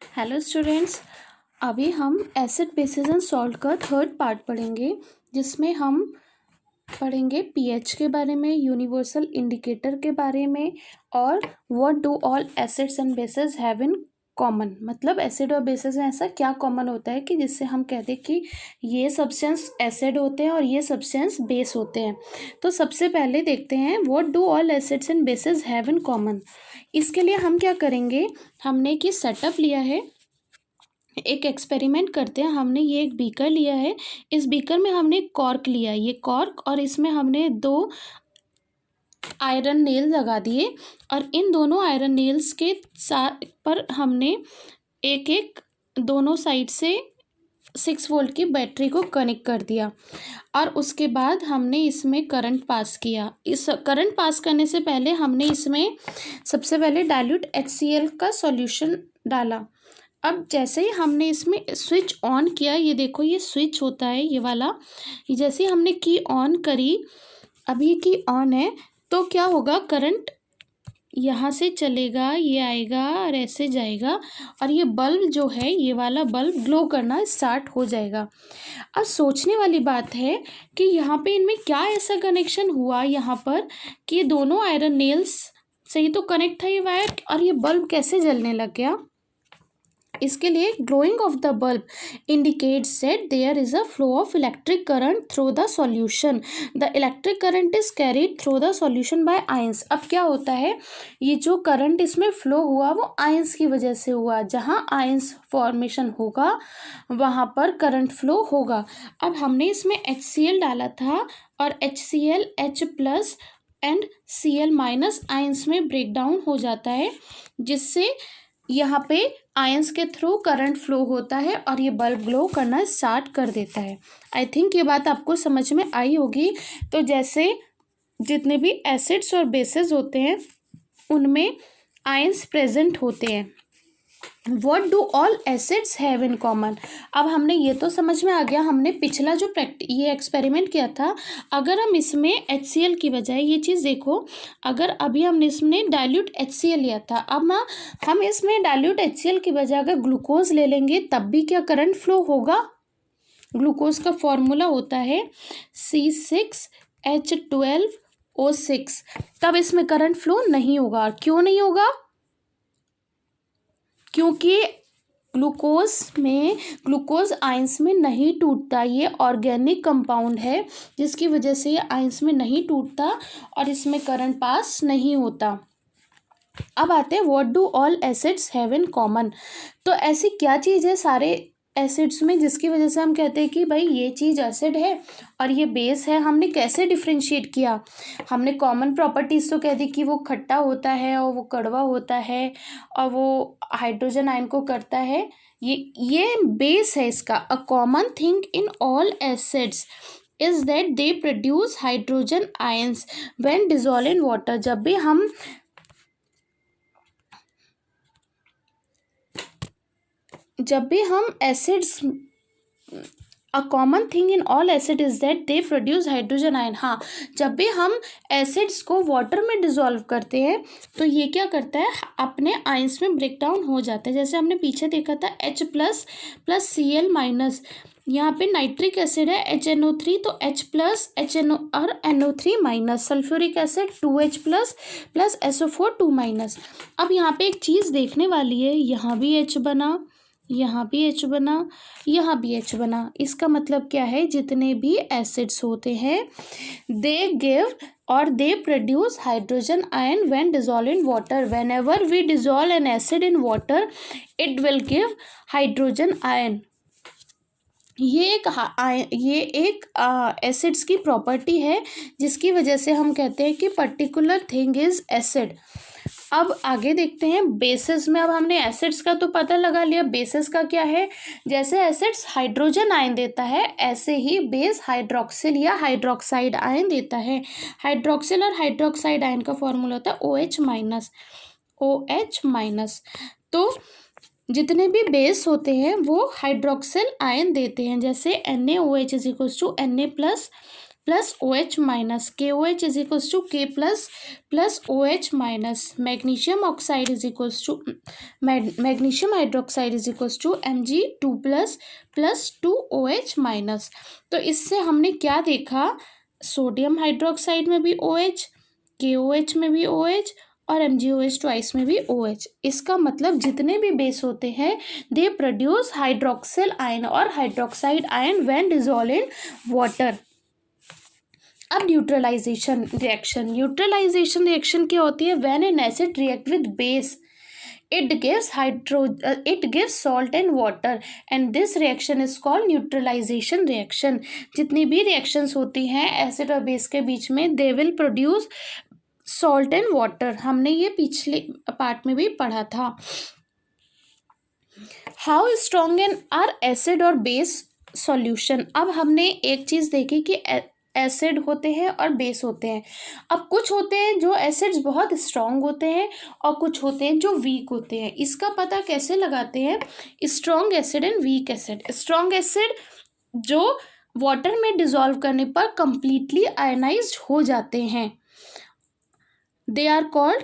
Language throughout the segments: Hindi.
Hello students. अभी हम एसिड बेसिस एंड सॉल्ट का थर्ड पार्ट पढ़ेंगे, जिसमें हम पढ़ेंगे पीएच के बारे में, यूनिवर्सल इंडिकेटर के बारे में, और what do all acids and bases have in common. मतलब एसिड और बेसिस में ऐसा क्या कॉमन होता है कि जिससे हम कहते हैं कि ये सब्सटेंस एसिड होते हैं और ये सब्सटेंस बेस होते हैं। तो सबसे पहले देखते हैं what do all acids and bases have in common. इसके लिए हम क्या करेंगे, हमने कि सेटअप लिया है, एक एक्सपेरिमेंट करते हैं। हमने ये एक बीकर लिया है, इस बीकर में हमने कॉर्क लिया है, ये कॉर्क, और इसमें हमने 2 आयरन नेल लगा दिए, और इन दोनों आयरन नेल्स के साथ पर हमने एक एक दोनों साइड से 6 वोल्ट की बैटरी को कनेक्ट कर दिया, और उसके बाद हमने इसमें करंट पास किया। इस करंट पास करने से पहले हमने इसमें सबसे पहले डाइल्यूट HCl का सॉल्यूशन डाला। अब जैसे ही हमने इसमें स्विच ऑन किया, ये देखो ये स्विच होता है ये वाला, जैसे ही हमने की ऑन करी, अभी की ऑन है, तो क्या होगा, करंट यहाँ से चलेगा, ये आएगा और ऐसे जाएगा, और ये बल्ब जो है, ये वाला बल्ब ग्लो करना स्टार्ट हो जाएगा। अब सोचने वाली बात है कि यहाँ पे इनमें क्या ऐसा कनेक्शन हुआ यहाँ पर कि ये दोनों आयरन नेल्स से ही तो कनेक्ट था ये वायर, और ये बल्ब कैसे जलने लग गया। इसके लिए glowing of the bulb indicates that there is a flow of electric current through the solution. The electric current is carried through the solution by ions. अब क्या होता है, ये जो करंट इसमें फ्लो हुआ वो आयंस की वजह से हुआ। जहाँ आयंस फॉर्मेशन होगा वहाँ पर करंट फ्लो होगा। अब हमने इसमें HCl डाला था, और HCl H plus and Cl minus ions में ब्रेक डाउन हो जाता है, जिससे यहाँ पे आयंस के थ्रू करंट फ्लो होता है और ये बल्ब ग्लो करना स्टार्ट कर देता है। आई थिंक ये बात आपको समझ में आई होगी। तो जैसे जितने भी एसिड्स और बेसिस होते हैं उनमें आयंस प्रेजेंट होते हैं। What do all acids have in common? अब हमने ये तो समझ में आ गया, हमने पिछला जो ये एक्सपेरिमेंट किया था, अगर हम इसमें HCl की बजाय, ये चीज़ देखो, अगर अभी हमने इसमें डाइल्यूट HCl लिया था, अब हम इसमें डाइल्यूट HCl की बजाय अगर ग्लूकोज ले लेंगे तब भी क्या करंट फ्लो होगा। ग्लूकोज का फॉर्मूला होता है C6H12O6, तब इसमें करंट फ्लो नहीं होगा। क्यों नहीं होगा, क्योंकि ग्लूकोज आयंस में नहीं टूटता। ये ऑर्गेनिक कंपाउंड है, जिसकी वजह से ये आयंस में नहीं टूटता और इसमें करंट पास नहीं होता। अब आते हैं what do all acids have in common. तो ऐसी क्या चीज़ है सारे एसिड्स में जिसकी वजह से हम कहते हैं कि भाई ये चीज़ एसिड है और ये बेस है। हमने कैसे डिफ्रेंशिएट किया, हमने कॉमन प्रॉपर्टीज़ तो कह दी कि वो खट्टा होता है और वो कड़वा होता है और वो हाइड्रोजन आयन को करता है। ये बेस है इसका। A common thing in all acids is that they produce hydrogen ions when dissolve in water. जब भी हम acids, a common thing in all acid is that they produce hydrogen ion. हाँ, जब भी हम एसिड्स को वाटर में डिसॉल्व करते हैं तो ये क्या करता है, अपने आयंस में ब्रेक डाउन हो जाता है। जैसे हमने पीछे देखा था H plus plus Cl minus, यहाँ पे नाइट्रिक एसिड है HNO3, तो H प्लस HNO और NO3 minus, sulphuric acid 2H plus plus SO4 2 minus. अब यहाँ पे एक चीज़ देखने वाली है, यहाँ भी H बना, यहाँ भी H बना, यहाँ भी H बना। इसका मतलब क्या है, जितने भी एसिड्स होते हैं दे गिव और they produce hydrogen ion when dissolve in water. Whenever we dissolve an acid in water it will give hydrogen ion. ये एक एसिड्स की प्रॉपर्टी है जिसकी वजह से हम कहते हैं कि पर्टिकुलर थिंग इज एसिड। अब आगे देखते हैं बेसिस में। अब हमने एसिड्स का तो पता लगा लिया, बेसिस का क्या है। जैसे एसिड्स हाइड्रोजन आयन देता है, ऐसे ही बेस हाइड्रोक्सिल या हाइड्रोक्साइड आयन देता है। हाइड्रोक्सिल और हाइड्रोक्साइड आयन का फॉर्मूला होता है OH माइनस, OH माइनस। तो जितने भी बेस होते हैं वो हाइड्रोक्सिल आयन देते हैं। जैसे NaOH is equals to Na plus plus OH minus KOH is equals to K plus OH minus magnesium oxide is equals to magnesium hydroxide is equals to Mg2 plus 2OH minus. तो इससे हमने क्या देखा, सोडियम हाइड्रोक्साइड में भी OH, KOH में भी OH और MgOH ट्वाइस में भी OH। इसका मतलब जितने भी बेस होते हैं दे प्रोड्यूस हाइड्रोक्सिल आयन और hydroxide ion when dissolve in water. अब न्यूट्रलाइजेशन रिएक्शन क्या होती है, when an acid react with base it gives salt and water and this reaction is called neutralization reaction। जितनी भी reactions होती हैं एसिड और बेस के बीच में they will produce salt and water। हमने ये पिछले पार्ट में भी पढ़ा था। How strong are acid और बेस सॉल्यूशन। अब हमने एक चीज़ देखी कि एसिड होते हैं और बेस होते हैं। अब कुछ होते हैं जो एसिड्स बहुत स्ट्रॉन्ग होते हैं और कुछ होते हैं जो वीक होते हैं। इसका पता कैसे लगाते हैं, strong acid and weak acid. Strong acid जो वाटर में डिसॉल्व करने पर कंप्लीटली आयनाइज्ड हो जाते हैं, they are called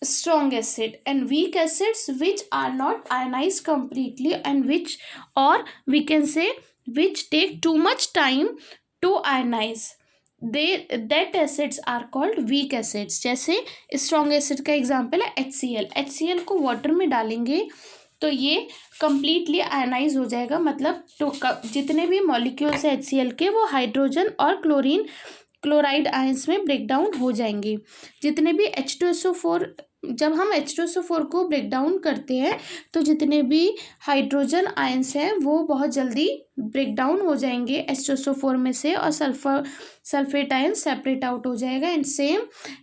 strong acid, and weak acids which are not ionized completely and which, or we can say, which take too much time to ionize, that acids are called weak acids। जैसे strong acid का एग्जाम्पल है HCl को वाटर में डालेंगे तो ये completely आयनाइज हो जाएगा, मतलब तो जितने भी मॉलिक्यूल्स है HCl के वो हाइड्रोजन और क्लोराइड आयंस में ब्रेक डाउन हो जाएंगे। जितने भी H2SO4, जब हम H2SO4 को ब्रेक डाउन करते हैं तो जितने भी हाइड्रोजन आयंस हैं वो बहुत जल्दी ब्रेक डाउन हो जाएंगे H2SO4 में से और सल्फेट आयन सेपरेट आउट हो जाएगा। And same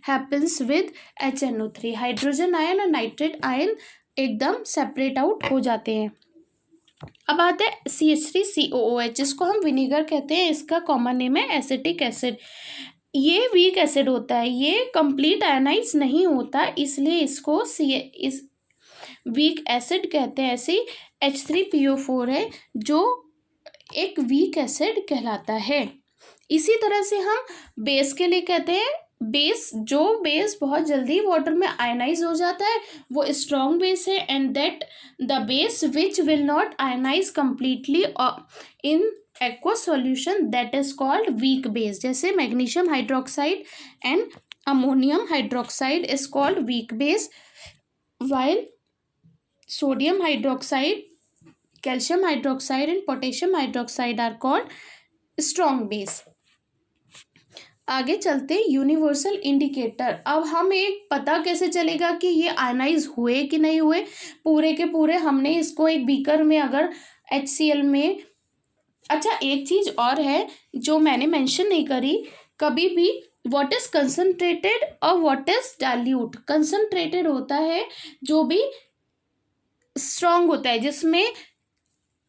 happens with HNO3, hydrogen ion और नाइट्रेट आयन एकदम सेपरेट आउट हो जाते हैं। अब आते हैं CH3COOH जिसको हम विनीगर कहते हैं, इसका कॉमन नेम है एसिटिक एसिड। ये वीक एसिड होता है, ये कंप्लीट आयनाइज नहीं होता, इसलिए इसको इस वीक एसिड कहते हैं। ऐसे H3PO4 है जो एक वीक एसिड कहलाता है। इसी तरह से हम बेस के लिए कहते हैं, बेस बहुत जल्दी वाटर में आयनाइज हो जाता है वो स्ट्रॉन्ग बेस है। And that the base which will not ionise completely in aqueous solution that is called weak base। जैसे magnesium hydroxide and ammonium hydroxide is called weak base, while sodium hydroxide, calcium hydroxide and potassium hydroxide are called strong base। आगे चलते यूनिवर्सल इंडिकेटर। अब हम एक पता कैसे चलेगा कि ये आयनाइज हुए कि नहीं हुए, पूरे के पूरे हमने इसको एक बीकर में अगर HCl में, अच्छा एक चीज़ और है जो मैंने मेंशन नहीं करी कभी भी, व्हाट इज़ कंसनट्रेटेड और व्हाट इज़ डाइल्यूट। कंसनट्रेटेड होता है जो भी स्ट्रॉन्ग होता है, जिसमें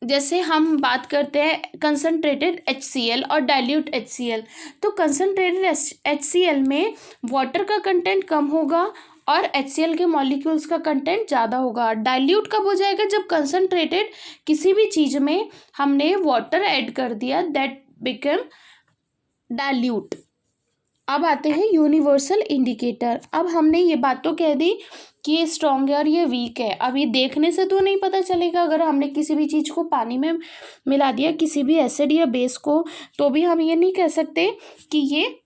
जैसे हम बात करते हैं कंसनट्रेटेड HCl और डाइल्यूट HCl, तो कंसनट्रेटेड HCl में वाटर का कंटेंट कम होगा और HCl के मॉलिक्यूल्स का कंटेंट ज़्यादा होगा। डाइल्यूट कब हो जाएगा, जब कंसनट्रेटेड किसी भी चीज़ में हमने वाटर ऐड कर दिया, दैट बिकम डाइल्यूट। अब आते हैं यूनिवर्सल इंडिकेटर। अब हमने ये बात तो कह दी कि ये स्ट्रॉन्ग है और ये वीक है। अब ये देखने से तो नहीं पता चलेगा, अगर हमने किसी भी चीज़ को पानी में मिला दिया, किसी भी एसिड या बेस को, तो भी हम ये नहीं कह सकते कि ये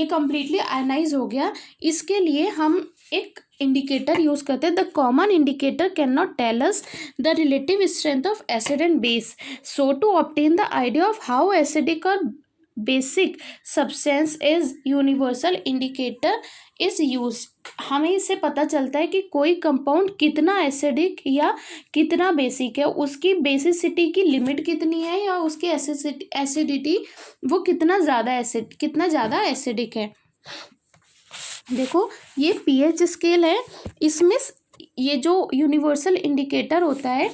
कम्प्लीटली आयनाइज हो गया। इसके लिए हम एक इंडिकेटर यूज़ करते हैं। The common indicator can not tell us the relative strength of acid and base, so to obtain the idea of how acidic और basic substance is universal indicator is use. हमें इससे पता चलता है कि कोई कंपाउंड कितना एसिडिक या कितना बेसिक है, उसकी बेसिसिटी की लिमिट कितनी है या उसकी एसिडिटी वो कितना ज़्यादा एसिडिक है। देखो ये pH स्केल है, इसमें ये जो यूनिवर्सल इंडिकेटर होता है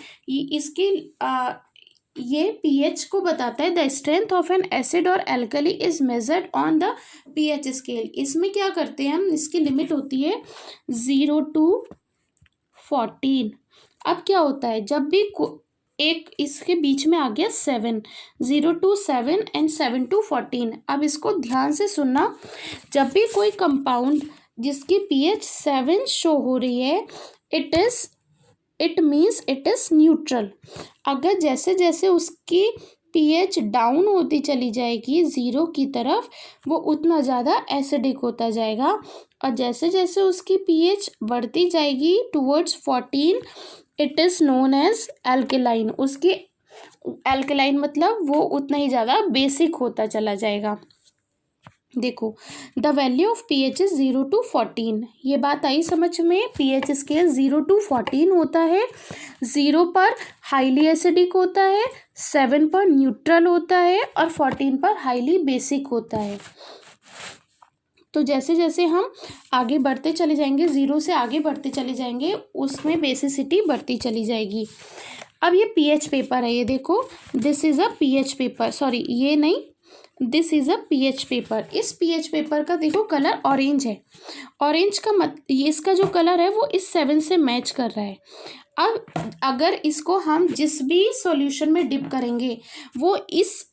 ये pH को बताता है। The strength of an acid और alkali is measured on the pH scale. इसमें क्या करते हैं हम, इसकी लिमिट होती है 0 to 14। अब क्या होता है, जब भी एक इसके बीच में आ गया 7, 0 to 7 एंड 7 to 14। अब इसको ध्यान से सुनना, जब भी कोई कंपाउंड जिसकी pH 7 शो हो रही है, it means it is neutral. अगर जैसे जैसे उसकी pH डाउन होती चली जाएगी 0 की तरफ, वो उतना ज़्यादा एसिडिक होता जाएगा। और जैसे जैसे उसकी pH बढ़ती जाएगी towards 14, it is known as alkaline. उसकी एल्केलाइन मतलब वो उतना ही ज़्यादा बेसिक होता चला जाएगा। देखो, the value of pH is 0 to 14। ये बात आई समझ में? pH स्केल 0 to 14 होता है। 0 पर हाईली एसिडिक होता है, 7 पर न्यूट्रल होता है और 14 पर हाईली बेसिक होता है। तो जैसे जैसे हम आगे बढ़ते चले जाएंगे, 0 से आगे बढ़ते चले जाएंगे, उसमें बेसिसिटी बढ़ती चली जाएगी। अब ये pH पेपर है, ये देखो, this is a pH paper, sorry ये नहीं, this is a pH paper. इस pH पेपर का देखो कलर ऑरेंज है। ऑरेंज का ये इसका जो कलर है वो इस 7 से मैच कर रहा है। अब अगर इसको हम जिस भी सॉल्यूशन में डिप करेंगे, वो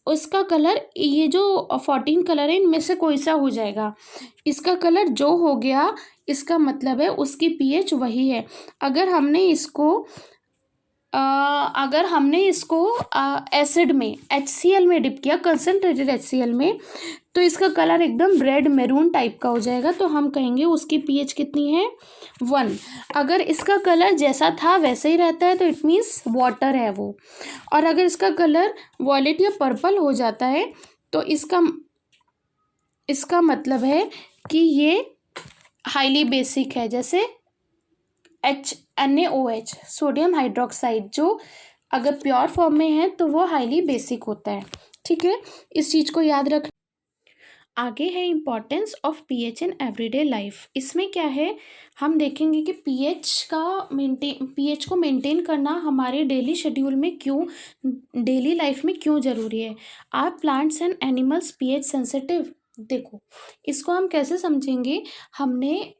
उसका कलर, ये जो 14 कलर है इनमें से कोई सा हो जाएगा। इसका कलर जो हो गया, इसका मतलब है उसकी pH वही है। अगर हमने इसको एसिड में HCl में डिप किया, कंसनट्रेटेड HCl में, तो इसका कलर एकदम रेड मैरून टाइप का हो जाएगा। तो हम कहेंगे उसकी pH कितनी है, 1। अगर इसका कलर जैसा था वैसे ही रहता है तो इट मीन्स वाटर है वो। और अगर इसका कलर वॉयलेट या पर्पल हो जाता है तो इसका मतलब है कि ये हाईली बेसिक है। जैसे NaOH, सोडियम हाइड्रोक्साइड, जो अगर प्योर फॉर्म में है तो वो हाईली बेसिक होता है। ठीक है, इस चीज़ को याद रख। आगे है importance of pH in everyday life. इसमें क्या है, हम देखेंगे कि pH को मेंटेन करना हमारे डेली शेड्यूल में क्यों, डेली लाइफ में क्यों ज़रूरी है। Are plants and animals pH sensitive? देखो, इसको हम कैसे समझेंगे। हमने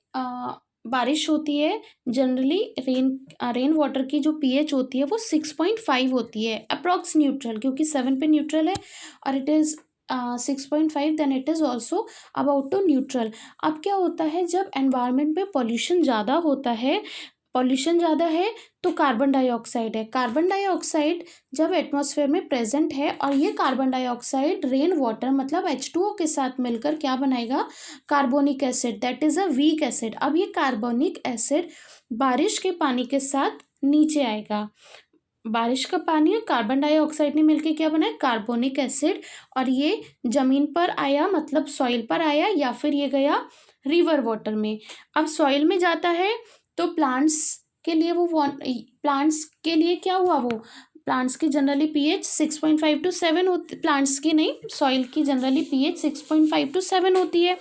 बारिश होती है, जनरली रेन वाटर की जो pH होती है वो 6.5 होती है, अप्रॉक्स न्यूट्रल, क्योंकि 7 पे न्यूट्रल है और it is 6.5, then it is also about to neutral. अब क्या होता है, जब एनवायरनमेंट में पॉल्यूशन ज़्यादा होता है, तो कार्बन डाइऑक्साइड है। कार्बन डाइऑक्साइड जब एटमॉस्फेयर में प्रेजेंट है और ये कार्बन डाइऑक्साइड रेन वाटर मतलब H2O के साथ मिलकर क्या बनाएगा, carbonic acid, that is a weak acid. अब ये कार्बोनिक एसिड बारिश के पानी के साथ नीचे आएगा। बारिश का पानी और कार्बन डाइऑक्साइड ने मिलकर क्या बनाया, कार्बोनिक एसिड। और ये ज़मीन पर आया, मतलब सॉइल पर आया, या फिर ये गया रिवर वाटर में। अब सॉइल में जाता है तो प्लांट्स के लिए क्या हुआ, वो प्लांट्स की जनरली pH 6.5 to 7 होती, प्लांट्स की नहीं, सॉइल की जनरली pH 6.5 to 7 होती है।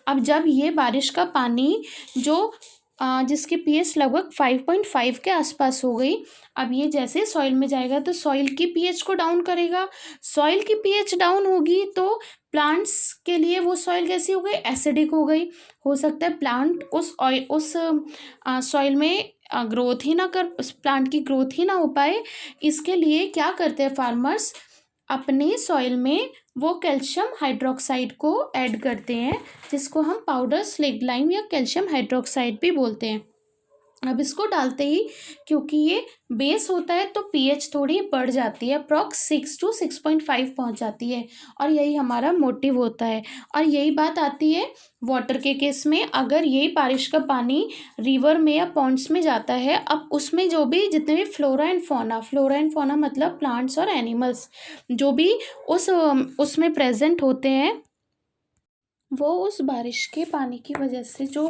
अब जब ये बारिश का पानी जो जिसकी pH लगभग 5.5 के आसपास हो गई, अब ये जैसे सॉइल में जाएगा तो सॉइल की pH को डाउन करेगा। सॉइल की pH डाउन होगी तो प्लांट्स के लिए वो सॉइल कैसी हो गई, एसिडिक हो गई। हो सकता है प्लांट उस सॉइल में ग्रोथ ही ना कर, प्लांट की ग्रोथ ही ना हो पाए। इसके लिए क्या करते हैं फार्मर्स, अपने सॉइल में वो कैल्शियम हाइड्रोक्साइड को ऐड करते हैं, जिसको हम पाउडर स्लेक्ट लाइम या कैल्शियम हाइड्रोक्साइड भी बोलते हैं। अब इसको डालते ही, क्योंकि ये बेस होता है तो pH थोड़ी बढ़ जाती है, अप्रॉक्स 6 to 6.5 पहुंच जाती है। और यही हमारा मोटिव होता है। और यही बात आती है वाटर के केस में। अगर यही बारिश का पानी रिवर में या पॉन्ड्स में जाता है, अब उसमें जो भी जितने भी फ्लोरा एंड फौना मतलब प्लांट्स और एनिमल्स जो भी उसमें प्रेजेंट होते हैं, वो उस बारिश के पानी की वजह से जो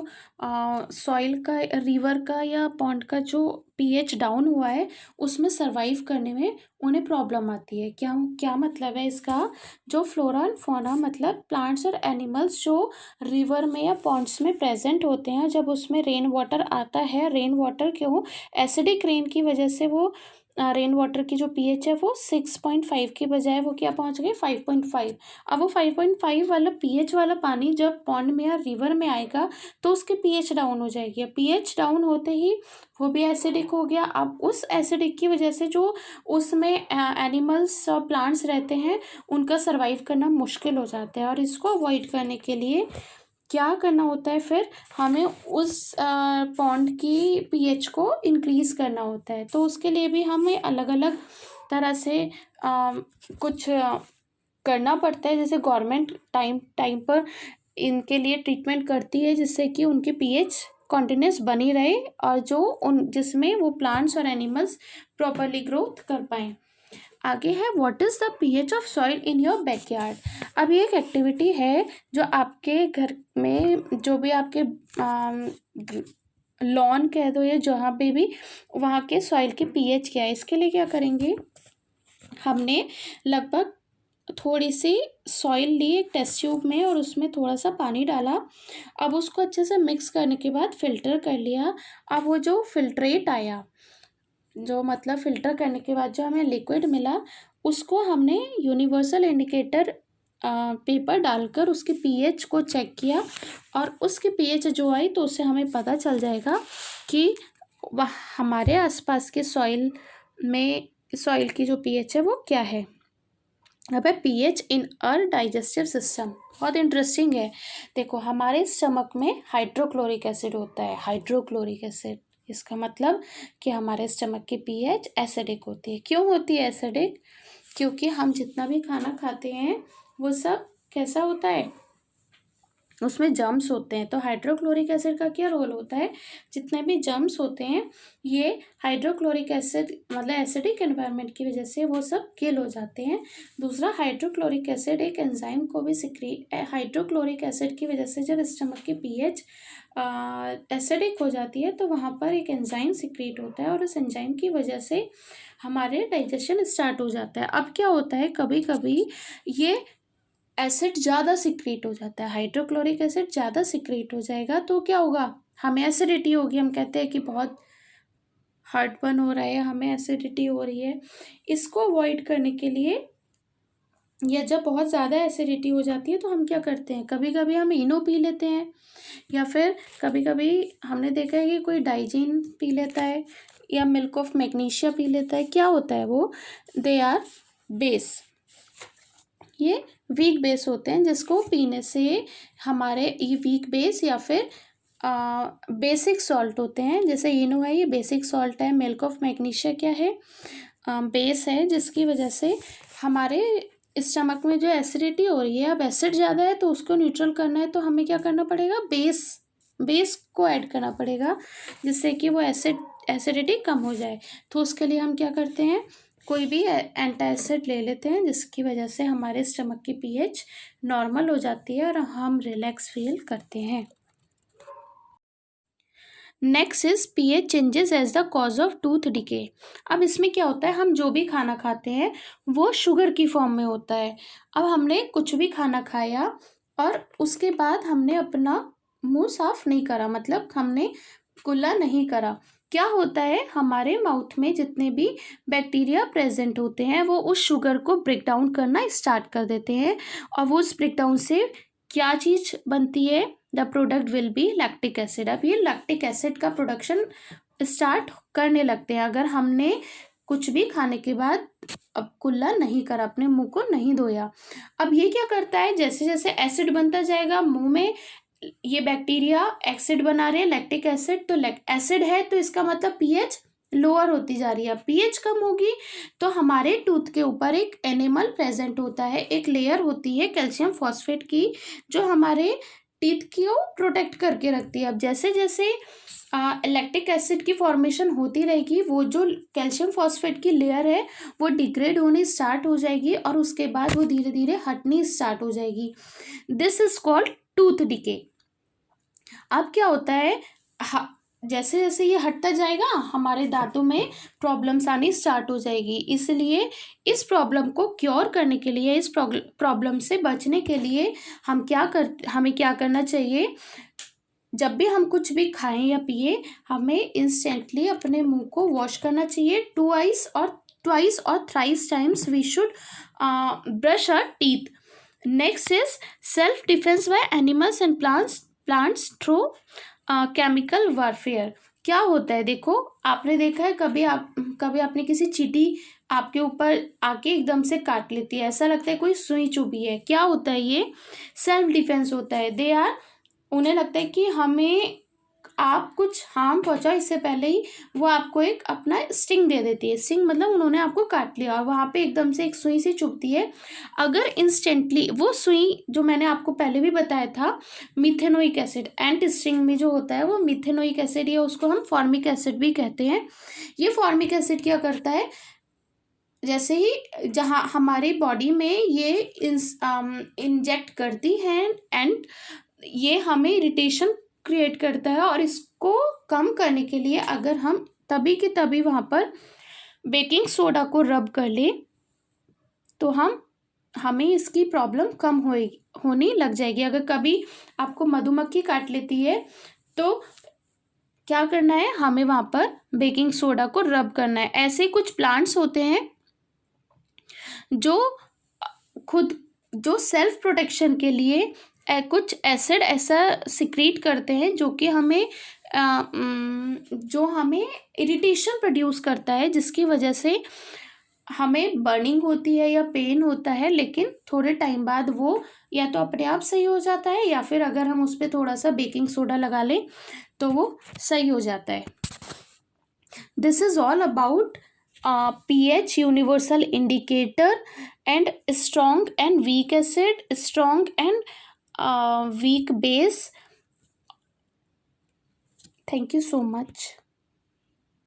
सॉइल का, रिवर का या पॉन्ड का जो pH डाउन हुआ है, उसमें सरवाइव करने में उन्हें प्रॉब्लम आती है। क्या मतलब है इसका, जो फ्लोरा एंड फौना मतलब प्लांट्स और एनिमल्स जो रिवर में या पॉन्ड्स में प्रेजेंट होते हैं, जब उसमें रेन वाटर आता है, रेन वाटर क्यों, एसिडिक रेन की वजह से वो रेन वाटर की जो पीएच है वो 6.5 के बजाय वो क्या पहुंच गई 5.5। अब वो 5.5 वाला पीएच वाला पानी जब पॉन्ड में या रिवर में आएगा तो उसकी पीएच डाउन हो जाएगी। पीएच डाउन होते ही वो भी एसिडिक हो गया। अब उस एसिडिक की वजह से जो उसमें एनिमल्स और प्लांट्स रहते हैं उनका सर्वाइव करना मुश्किल हो जाता है। और इसको अवॉइड करने के लिए क्या करना होता है, फिर हमें उस पॉन्ड की पीएच को इंक्रीज करना होता है। तो उसके लिए भी हमें अलग अलग तरह से कुछ करना पड़ता है। जैसे गवर्नमेंट टाइम टाइम पर इनके लिए ट्रीटमेंट करती है जिससे कि उनकी पीएच कॉन्टिन्यूस बनी रहे और जो उन जिसमें वो प्लांट्स और एनिमल्स प्रॉपरली ग्रोथ कर पाएँ। आगे है what is the pH of soil in your backyard. अब ये एक एक्टिविटी है जो आपके घर में जो भी आपके लॉन कह दो या जहाँ पे भी वहाँ के सॉइल के पीएच क्या है। इसके लिए क्या करेंगे, हमने लगभग थोड़ी सी सॉइल ली एक टेस्ट ट्यूब में और उसमें थोड़ा सा पानी डाला। अब उसको अच्छे से मिक्स करने के बाद फ़िल्टर कर लिया। अब वो जो फिल्ट्रेट आया, जो मतलब फ़िल्टर करने के बाद जो हमें लिक्विड मिला, उसको हमने यूनिवर्सल इंडिकेटर पेपर डालकर उसके पीएच को चेक किया और उसकी पीएच जो आई तो उससे हमें पता चल जाएगा कि वह हमारे आसपास के सॉइल की जो पीएच है वो क्या है। अब है pH in our digestive system. बहुत इंटरेस्टिंग है। देखो, हमारे स्टमक में हाइड्रोक्लोरिक एसिड होता है। हाइड्रोक्लोरिक एसिड, इसका मतलब कि हमारे स्टमक की पीएच एसिडिक होती है। क्यों होती है एसिडिक? क्योंकि हम जितना भी खाना खाते हैं वो सब कैसा होता है, उसमें जर्म्स होते हैं। तो हाइड्रोक्लोरिक एसिड का क्या रोल होता है, जितने भी जर्म्स होते हैं ये हाइड्रोक्लोरिक एसिड मतलब एसिडिक एनवायरनमेंट की वजह से वो सब किल हो जाते हैं। दूसरा, हाइड्रोक्लोरिक एसिड एक एंजाइम को भी हाइड्रोक्लोरिक एसिड की वजह से जब स्टमक की पीएच एसिडिक हो जाती है तो वहाँ पर एक एंजाइम सिक्रीट होता है और उस एंजाइम की वजह से हमारे डाइजेशन स्टार्ट हो जाता है। अब क्या होता है, कभी कभी ये एसिड ज़्यादा सिक्रीट हो जाता है, हाइड्रोक्लोरिक एसिड ज़्यादा सिक्रीट हो जाएगा तो क्या होगा, हमें एसिडिटी होगी। हम कहते हैं कि बहुत हार्टबर्न हो रहा है, हमें एसिडिटी हो रही है। इसको अवॉइड करने के लिए या जब बहुत ज़्यादा एसिडिटी हो जाती है तो हम क्या करते हैं, कभी कभी हम इनो पी लेते हैं या फिर कभी कभी हमने देखा है कि कोई डाइजीन पी लेता है या मिल्क ऑफ मैग्नीशिया पी लेता है। क्या होता है वो, दे आर बेस, ये वीक बेस होते हैं जिसको पीने से हमारे ये वीक बेस या फिर बेसिक सॉल्ट होते हैं। जैसे इनो है ये बेसिक सॉल्ट है, मिल्क ऑफ मैग्नीशिया क्या है, बेस है, जिसकी वजह से हमारे स्टमक में जो एसिडिटी हो रही है, अब एसिड ज़्यादा है तो उसको न्यूट्रल करना है तो हमें क्या करना पड़ेगा, बेस को ऐड करना पड़ेगा जिससे कि वो एसिडिटी कम हो जाए। तो उसके लिए हम क्या करते हैं, कोई भी एंटासिड ले लेते हैं जिसकी वजह से हमारे स्टमक की पीएच नॉर्मल हो जाती है और हम रिलैक्स फील करते हैं। Next is pH changes as the cause of tooth decay. अब इसमें क्या होता है, हम जो भी खाना खाते हैं वो शुगर की फॉर्म में होता है। अब हमने कुछ भी खाना खाया और उसके बाद हमने अपना मुंह साफ नहीं करा, मतलब हमने कुल्ला नहीं करा, क्या होता है, हमारे माउथ में जितने भी बैक्टीरिया प्रेजेंट होते हैं वो उस शुगर को ब्रेक डाउन करना स्टार्ट कर देते हैं और वो उस ब्रेक डाउन से क्या चीज़ बनती है, the product will be lactic acid. अब ये लैक्टिक एसिड का प्रोडक्शन स्टार्ट करने लगते हैं अगर हमने कुछ भी खाने के बाद अब कुल्ला नहीं करा, अपने मुंह को नहीं धोया। अब ये क्या करता है, जैसे जैसे एसिड बनता जाएगा मुंह में, ये बैक्टीरिया एसिड बना रहे हैं, लैक्टिक एसिड, तो एसिड है तो इसका मतलब पीएच लोअर होती जा रही है। पीएच कम होगी तो हमारे टूथ के ऊपर एक एनिमल प्रेजेंट होता है, एक लेयर होती है कैल्शियम फॉस्फेट की जो हमारे टीथ को प्रोटेक्ट करके रखती है। अब जैसे जैसे लैक्टिक एसिड की फॉर्मेशन होती रहेगी वो जो कैल्शियम फॉस्फेट की लेयर है वो डिग्रेड होनी स्टार्ट हो जाएगी और उसके बाद वो धीरे धीरे हटनी स्टार्ट हो जाएगी। This is called tooth decay. अब क्या होता है, जैसे जैसे ये हटता जाएगा हमारे दांतों में प्रॉब्लम्स आनी स्टार्ट हो जाएगी। इसलिए इस प्रॉब्लम को क्योर करने के लिए, इस प्रॉब्लम से बचने के लिए हमें क्या करना चाहिए, जब भी हम कुछ भी खाएं या पिए हमें इंस्टेंटली अपने मुंह को वॉश करना चाहिए। ट्वाइस और thrice times we should brush our teeth. Next is self defence by animals and plants through chemical warfare. क्या होता है, देखो आपने देखा है कभी आपने किसी चींटी आपके ऊपर आके एकदम से काट लेती है, ऐसा लगता है कोई सुई चुभी है। क्या होता है, ये सेल्फ डिफेंस होता है। उन्हें लगता है कि हमें आप कुछ हार्म पहुंचा, इससे पहले ही वो आपको एक अपना स्टिंग दे देती है। स्टिंग मतलब उन्होंने आपको काट लिया और वहाँ पे एकदम से एक सुई से चुभती है। अगर इंस्टेंटली वो सुई, जो मैंने आपको पहले भी बताया था, मिथेनोइक एसिड, एंट स्टिंग में जो होता है वो मिथेनोइक एसिड, या उसको हम फॉर्मिक एसिड भी कहते हैं। ये फॉर्मिक एसिड क्या करता है, जैसे ही जहाँ हमारी बॉडी में ये इंजेक्ट करती है एंड ये हमें इरिटेशन क्रिएट करता है, और इसको कम करने के लिए अगर हम तभी के तभी वहाँ पर बेकिंग सोडा को रब कर ले तो हमें इसकी प्रॉब्लम कम होने लग जाएगी। अगर कभी आपको मधुमक्खी काट लेती है तो क्या करना है, हमें वहाँ पर बेकिंग सोडा को रब करना है। ऐसे कुछ प्लांट्स होते हैं जो सेल्फ प्रोटेक्शन के लिए कुछ एसिड ऐसा सिक्रीट करते हैं जो कि हमें इरिटेशन प्रोड्यूस करता है, जिसकी वजह से हमें बर्निंग होती है या पेन होता है, लेकिन थोड़े टाइम बाद वो या तो अपने आप सही हो जाता है या फिर अगर हम उस पर थोड़ा सा बेकिंग सोडा लगा लें तो वो सही हो जाता है। This is all about pH universal indicator and strong and weak acid, strong and weak base. Thank you so much.